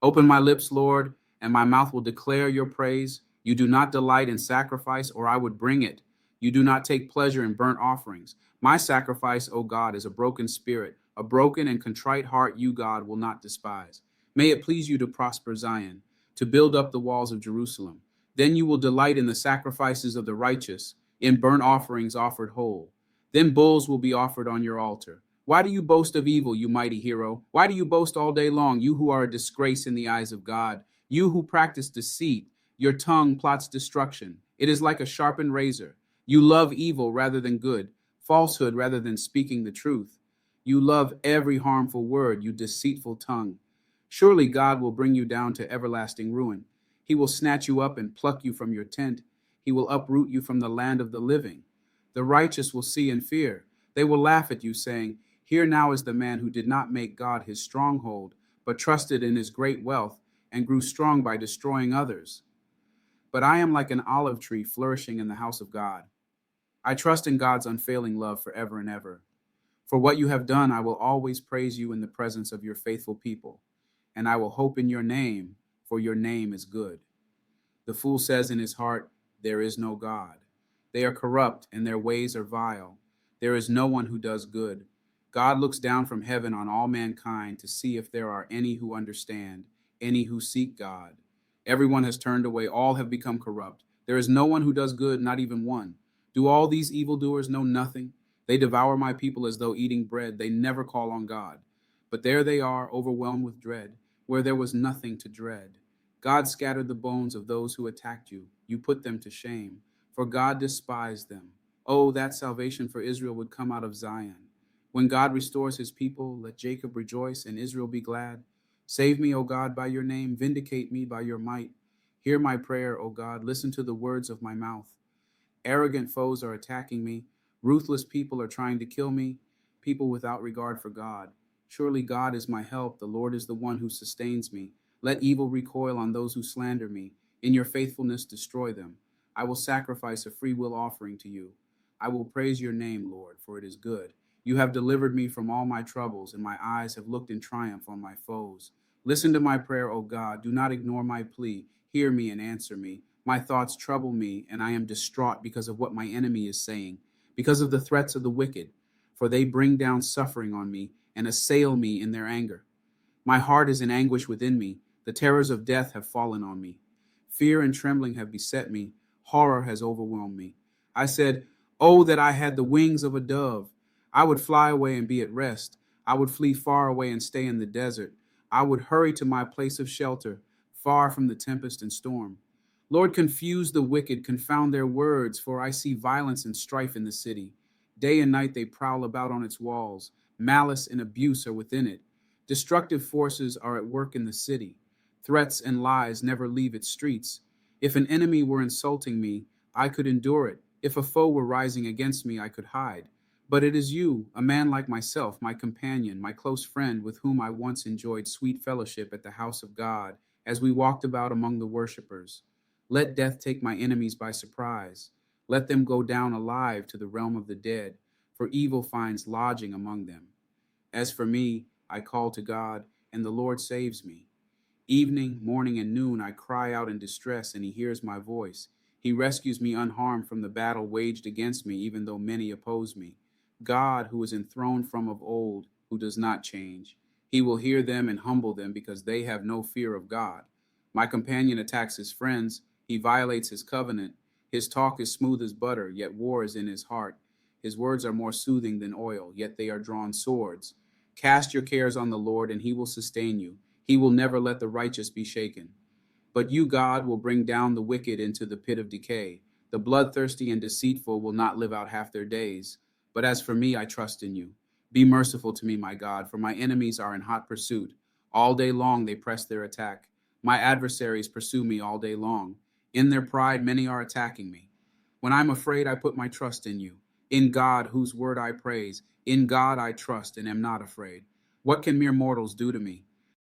Open my lips, Lord, and my mouth will declare your praise. You do not delight in sacrifice, or I would bring it. You do not take pleasure in burnt offerings. My sacrifice, O God, is a broken spirit. A broken and contrite heart you, God, will not despise. May it please you to prosper Zion, to build up the walls of Jerusalem. Then you will delight in the sacrifices of the righteous, in burnt offerings offered whole. Then bulls will be offered on your altar. Why do you boast of evil, you mighty hero? Why do you boast all day long, you who are a disgrace in the eyes of God? You who practice deceit, your tongue plots destruction. It is like a sharpened razor. You love evil rather than good, falsehood rather than speaking the truth. You love every harmful word, you deceitful tongue. Surely God will bring you down to everlasting ruin. He will snatch you up and pluck you from your tent. He will uproot you from the land of the living. The righteous will see and fear. They will laugh at you, saying, here now is the man who did not make God his stronghold, but trusted in his great wealth and grew strong by destroying others. But I am like an olive tree flourishing in the house of God. I trust in God's unfailing love forever and ever. For what you have done, I will always praise you in the presence of your faithful people, and I will hope in your name, for your name is good. The fool says in his heart, there is no God. They are corrupt, and their ways are vile. There is no one who does good. God looks down from heaven on all mankind to see if there are any who understand, any who seek God. Everyone has turned away, all have become corrupt. There is no one who does good, not even one. Do all these evildoers know nothing? They devour my people as though eating bread. They never call on God. But there they are, overwhelmed with dread, where there was nothing to dread. God scattered the bones of those who attacked you. You put them to shame, for God despised them. Oh, that salvation for Israel would come out of Zion. When God restores his people, let Jacob rejoice and Israel be glad. Save me, O God, by your name. Vindicate me by your might. Hear my prayer, O God. Listen to the words of my mouth. Arrogant foes are attacking me. Ruthless people are trying to kill me. People without regard for God. Surely God is my help. The Lord is the one who sustains me. Let evil recoil on those who slander me. In your faithfulness, destroy them. I will sacrifice a free will offering to you. I will praise your name, Lord, for it is good. You have delivered me from all my troubles, and my eyes have looked in triumph on my foes. Listen to my prayer, O God. Do not ignore my plea. Hear me and answer me. My thoughts trouble me, and I am distraught because of what my enemy is saying, because of the threats of the wicked, for they bring down suffering on me and assail me in their anger. My heart is in anguish within me. The terrors of death have fallen on me. Fear and trembling have beset me. Horror has overwhelmed me. I said, oh, that I had the wings of a dove. I would fly away and be at rest. I would flee far away and stay in the desert. I would hurry to my place of shelter, far from the tempest and storm. Lord, confuse the wicked, confound their words, for I see violence and strife in the city. Day and night they prowl about on its walls. Malice and abuse are within it. Destructive forces are at work in the city. Threats and lies never leave its streets. If an enemy were insulting me, I could endure it. If a foe were rising against me, I could hide. But it is you, a man like myself, my companion, my close friend, with whom I once enjoyed sweet fellowship at the house of God, as we walked about among the worshippers. Let death take my enemies by surprise. Let them go down alive to the realm of the dead, for evil finds lodging among them. As for me, I call to God, and the Lord saves me. Evening, morning, and noon I cry out in distress, and he hears my voice. He rescues me unharmed from the battle waged against me, even though many oppose me. God, who is enthroned from of old, who does not change. He will hear them and humble them because they have no fear of God. My companion attacks his friends. He violates his covenant. His talk is smooth as butter, yet war is in his heart. His words are more soothing than oil, yet they are drawn swords. Cast your cares on the Lord, and he will sustain you. He will never let the righteous be shaken. But you, God, will bring down the wicked into the pit of decay. The bloodthirsty and deceitful will not live out half their days. But as for me, I trust in you. Be merciful to me, my God, for my enemies are in hot pursuit. All day long they press their attack. My adversaries pursue me all day long. In their pride, many are attacking me. When I'm afraid, I put my trust in you. In God, whose word I praise. In God I trust and am not afraid. What can mere mortals do to me?